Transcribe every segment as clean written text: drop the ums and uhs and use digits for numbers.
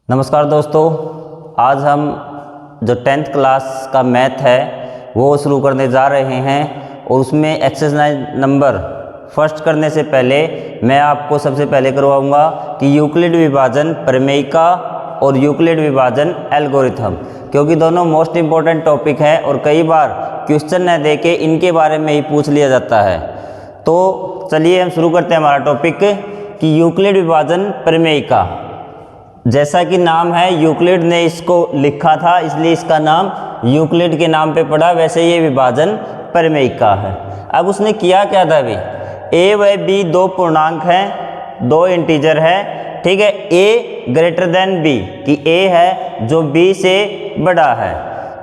नमस्कार दोस्तों, आज हम जो 10th क्लास का मैथ है वो शुरू करने जा रहे हैं और उसमें एक्सरसाइज नंबर फर्स्ट करने से पहले मैं आपको सबसे पहले करवाऊंगा कि यूक्लिड विभाजन प्रमेयिका और यूक्लिड विभाजन एल्गोरिथम, क्योंकि दोनों मोस्ट इम्पॉर्टेंट टॉपिक हैं और कई बार क्वेश्चन न दे के इनके बारे में ही पूछ लिया जाता है। तो चलिए हम शुरू करते हैं हमारा टॉपिक कि यूक्लिड विभाजन प्रमेयिका। जैसा कि नाम है, यूक्लिड ने इसको लिखा था इसलिए इसका नाम यूक्लिड के नाम पे पड़ा, वैसे ये विभाजन प्रमेयिका है। अब उसने किया क्या था भाई, ए व बी दो पूर्णांक हैं, दो इंटीजर है, ठीक है। ए ग्रेटर देन बी कि ए है जो बी से बड़ा है,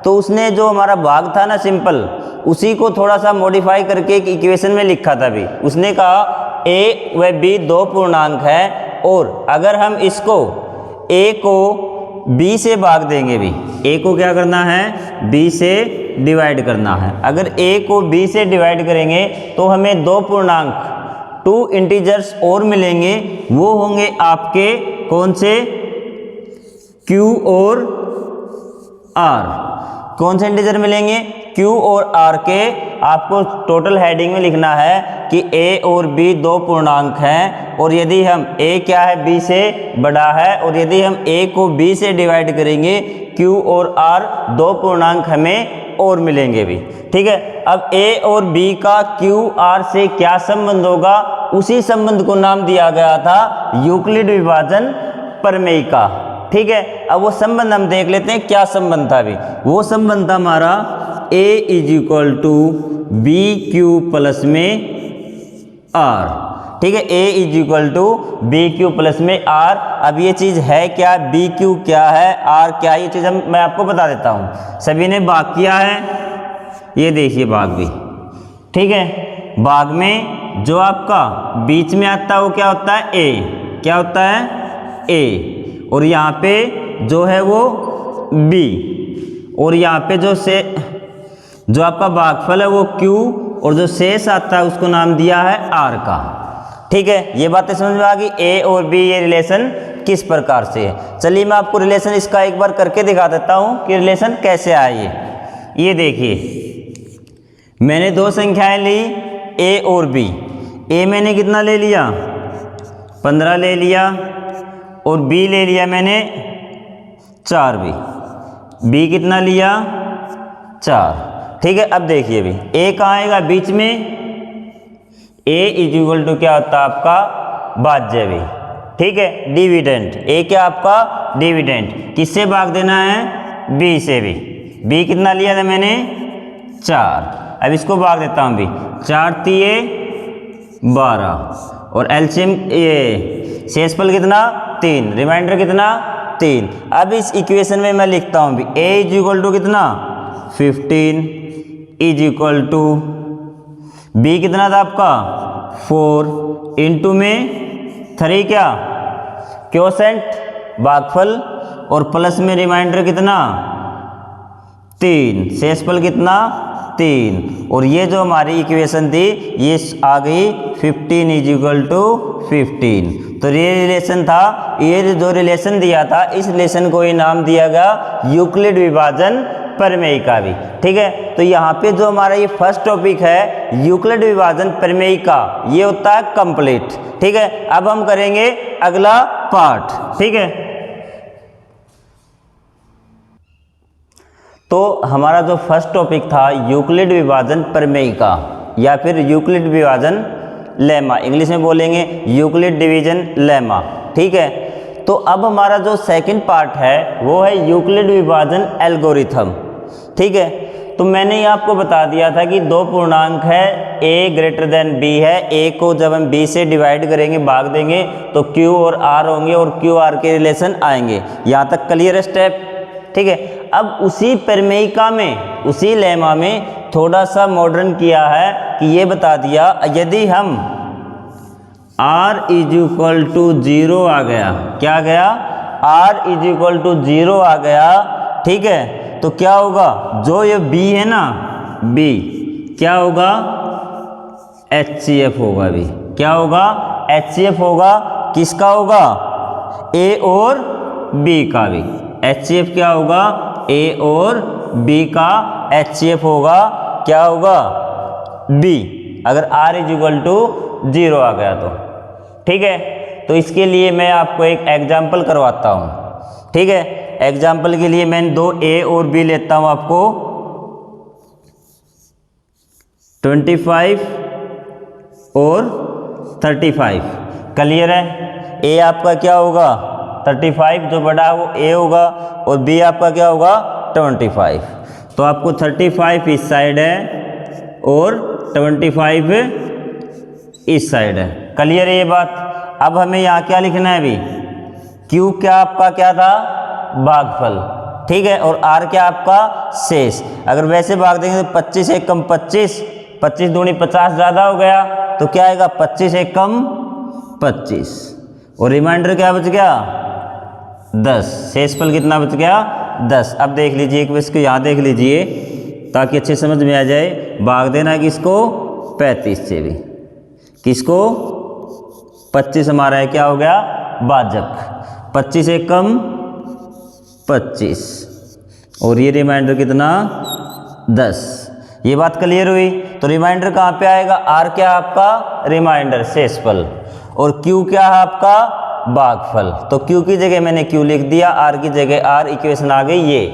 तो उसने जो हमारा भाग था ना सिंपल, उसी को थोड़ा सा मॉडिफाई करके एक इक्वेशन में लिखा था भी। उसने कहा ए व बी दो पूर्णांक है और अगर हम इसको ए को बी से भाग देंगे भी, ए को क्या करना है, बी से डिवाइड करना है। अगर ए को बी से डिवाइड करेंगे तो हमें दो पूर्णांक, टू इंटीजर्स और मिलेंगे। वो होंगे आपके कौन से, Q और R। कौन से इंटीजर मिलेंगे, Q और R के। आपको टोटल हेडिंग में लिखना है कि A और B दो पूर्णांक हैं और यदि हम A क्या है, B से बड़ा है, और यदि हम A को B से डिवाइड करेंगे Q और R दो पूर्णांक हमें और मिलेंगे भी, ठीक है। अब A और B का Q R से क्या संबंध होगा, उसी संबंध को नाम दिया गया था यूक्लिड विभाजन प्रमेयिका, ठीक है। अब वो संबंध हम देख लेते हैं क्या संबंध था अभी। वो संबंध था हमारा A is equal to B Q plus में R, ठीक है। A is equal to B Q plus में R। अब ये चीज़ है क्या, बी क्यू क्या है, R क्या है, ये चीज़ मैं आपको बता देता हूँ। सभी ने भाग किया है, ये देखिए भाग भी, ठीक है। भाग में जो आपका बीच में आता है वो क्या होता है, A, क्या होता है A, और यहाँ पे जो है वो B, और यहाँ पे जो आपका भागफल है वो Q, और जो शेष आता है उसको नाम दिया है R का, ठीक है। ये बातें समझ में आ गई, A और B ये रिलेशन किस प्रकार से है। चलिए मैं आपको रिलेशन इसका एक बार करके दिखा देता हूँ कि रिलेशन कैसे आए। ये देखिए, मैंने दो संख्याएं ली A और B। A मैंने कितना ले लिया, 15 ले लिया, और B ले लिया मैंने 4 भी। B कितना लिया, 4, ठीक है। अब देखिए भी A कहाँ आएगा, बीच में। A इज इक्वल टू क्या होता है आपका भाज्य भी, ठीक है, डिविडेंड। A क्या आपका डिविडेंड, किससे भाग देना है, B से भी। B कितना लिया था मैंने, 4। अब इसको भाग देता हूँ भी, 4 तिये 12, और एलसीएम ये शेषफल कितना 3, रिमाइंडर कितना 3। अब इस इक्वेशन में मैं लिखता हूँ भी A इज इक्वल टू कितना 15 इज इक्वल टू B कितना था आपका 4 इंटू में 3 क्या क्वोशेंट भागफल, और प्लस में रिमाइंडर कितना 3, शेषफल कितना 3। और ये जो हमारी इक्वेशन थी ये आ गई 15 इज इक्वल टू 15। तो ये रिलेशन था, ये जो रिलेशन दिया था इस रिलेशन को ही नाम दिया गया यूक्लिड विभाजन प्रमेयिका भी, ठीक है। तो यहाँ पे जो हमारा ये फर्स्ट टॉपिक है यूक्लिड विभाजन प्रमेयिका, ये होता है कंप्लीट, ठीक है। अब हम करेंगे अगला पार्ट, ठीक है। तो हमारा जो फर्स्ट टॉपिक था यूक्लिड विभाजन प्रमेयिका या फिर यूक्लिड विभाजन लेमा, इंग्लिश में बोलेंगे यूक्लिड डिवीजन लेमा, ठीक है। तो अब हमारा जो सेकंड पार्ट है वो है यूक्लिड विभाजन एल्गोरिथम, ठीक है। तो मैंने ये आपको बता दिया था कि दो पूर्णांक है, A ग्रेटर देन B है। A को जब हम B से डिवाइड करेंगे, भाग देंगे, तो Q और R होंगे और Q R के रिलेशन आएंगे। यहाँ तक क्लियर स्टेप, ठीक है। अब उसी प्रमेयिका में, उसी लेमा में थोड़ा सा मॉडर्न किया है कि ये बता दिया यदि हम R इज इक्वल टू 0 आ गया, क्या आ गया, R इज इक्वल टू 0 आ गया, ठीक है, तो क्या होगा, जो ये B है ना, B क्या होगा, HCF होगा भी, क्या होगा, HCF होगा। किसका होगा, A और बी का भी। HCF क्या होगा, A और B का HCF होगा, क्या होगा, B, अगर R = 0 आ गया तो। ठीक है, तो इसके लिए मैं आपको एक एग्जाम्पल करवाता हूँ। ठीक है, एग्जाम्पल के लिए मैं 2 A और B लेता हूँ आपको। 25 और 35, क्लियर है। A आपका क्या होगा, 35, जो बड़ा है वो A होगा, और B आपका क्या होगा, 25। तो आपको 35 इस साइड है और 25 इस साइड है, क्लियर है ये बात। अब हमें यहाँ क्या लिखना है अभी, Q क्या आपका क्या था, भागफल, ठीक है, और R क्या आपका शेष। अगर वैसे भाग देंगे तो 25 एक कम 25, 25 दूनी 50 ज़्यादा हो गया, तो क्या आएगा, 25 एक कम 25, और रिमाइंडर क्या बच गया, 10। शेषफल कितना बच गया, 10। अब देख लीजिए, एक इसको यहाँ देख लीजिए ताकि अच्छे समझ में आ जाए। भाग देना किसको, 35 से भी, किसको, 25 हमारा है क्या हो गया, भाजक। 25 एक कम 25, और ये रिमाइंडर कितना, 10। ये बात क्लियर हुई। तो रिमाइंडर कहाँ पे आएगा, आर क्या आपका रिमाइंडर शेषफल, और क्यू क्या है आपका भागफल। तो क्यू की जगह मैंने क्यू लिख दिया, आर की जगह आर, इक्वेशन आ गई ये।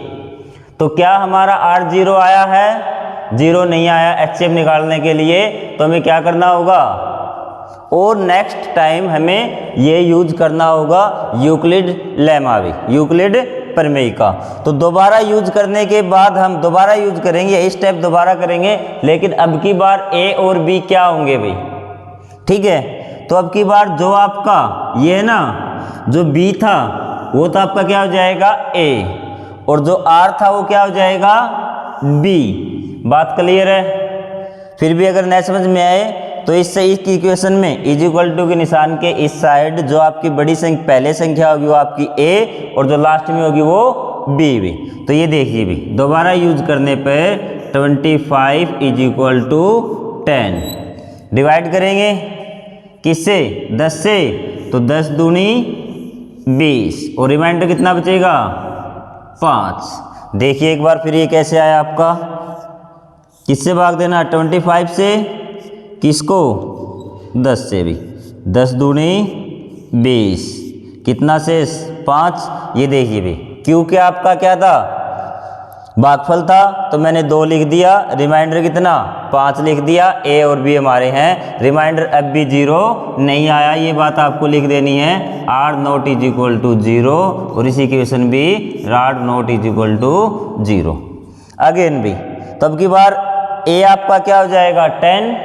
तो क्या हमारा आर 0 आया है, 0 नहीं आया। HCF निकालने के लिए तो हमें क्या करना होगा, और नेक्स्ट टाइम हमें ये यूज करना होगा यूक्लिड लेमा भी, यूक्लिड प्रमेय का। तो दोबारा यूज करने के बाद हम दोबारा यूज करेंगे, यही स्टेप दोबारा करेंगे, लेकिन अब की बार A और B क्या होंगे भाई, ठीक है। तो अब की बार जो आपका ये है ना, जो B था वो तो आपका क्या हो जाएगा A, और जो R था वो क्या हो जाएगा B। बात क्लियर है। फिर भी अगर नहीं समझ में आए तो इससे इसकी इक्वेशन में = के निशान के इस साइड जो आपकी बड़ी संख्या पहले संख्या होगी वो आपकी A, और जो लास्ट में होगी वो B भी। तो ये देखिए भी दोबारा यूज करने पे 25 = 10 डिवाइड करेंगे किससे, 10 से, तो 10 दूनी 20, और रिमाइंडर कितना बचेगा, 5। देखिए एक बार फिर ये कैसे आया आपका, किससे भाग देना, 25 से, किसको, 10 से भी, 10 दूनी 20, कितना शेष, 5। ये देखिए भी क्यू क्या आपका क्या था, भागफल था, तो मैंने 2 लिख दिया, रिमाइंडर कितना 5 लिख दिया। A और B हमारे हैं, रिमाइंडर अब भी 0 नहीं आया, ये बात आपको लिख देनी है, R ≠ 0, और इसी इक्वेशन भी R ≠ 0। अगेन भी तब की बार A आपका क्या हो जाएगा 10,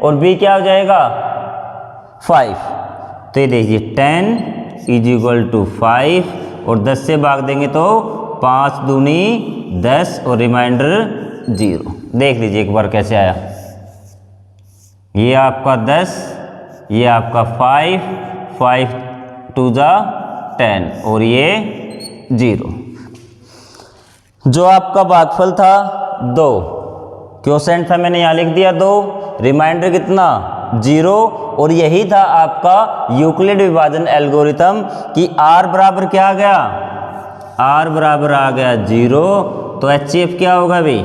और B क्या हो जाएगा 5। तो ये देखिए 10 = 5, और 10 से भाग देंगे तो 5 दूनी 10, और रिमाइंडर 0। देख लीजिए एक बार कैसे आया, ये आपका 10, ये आपका 5, 5 2 जा 10, और ये 0। जो आपका भागफल था 2, क्वोशेंट था मैंने यहाँ लिख दिया 2, रिमाइंडर कितना 0, और यही था आपका यूक्लिड विभाजन एल्गोरिथम कि R बराबर क्या आ गया, R बराबर आ गया 0। तो HCF क्या होगा भाई,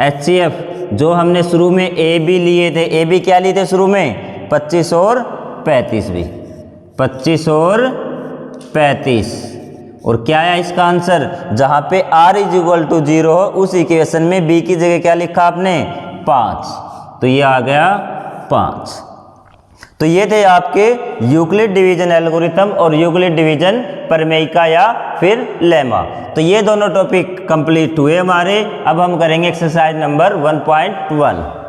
HCF जो हमने शुरू में AB लिए थे, AB क्या लिए थे शुरू में, 25 और 35 भी, 25 और 35, और क्या है इसका आंसर, जहाँ पे R = 0 हो उस इक्वेशन में B की जगह क्या लिखा आपने, 5, तो ये आ गया 5। तो ये थे आपके यूक्लिड डिवीजन एल्गोरिथम और यूक्लिड डिवीजन प्रमेय का या फिर लेमा। तो ये दोनों टॉपिक कंप्लीट हुए हमारे। अब हम करेंगे एक्सरसाइज नंबर 1.1।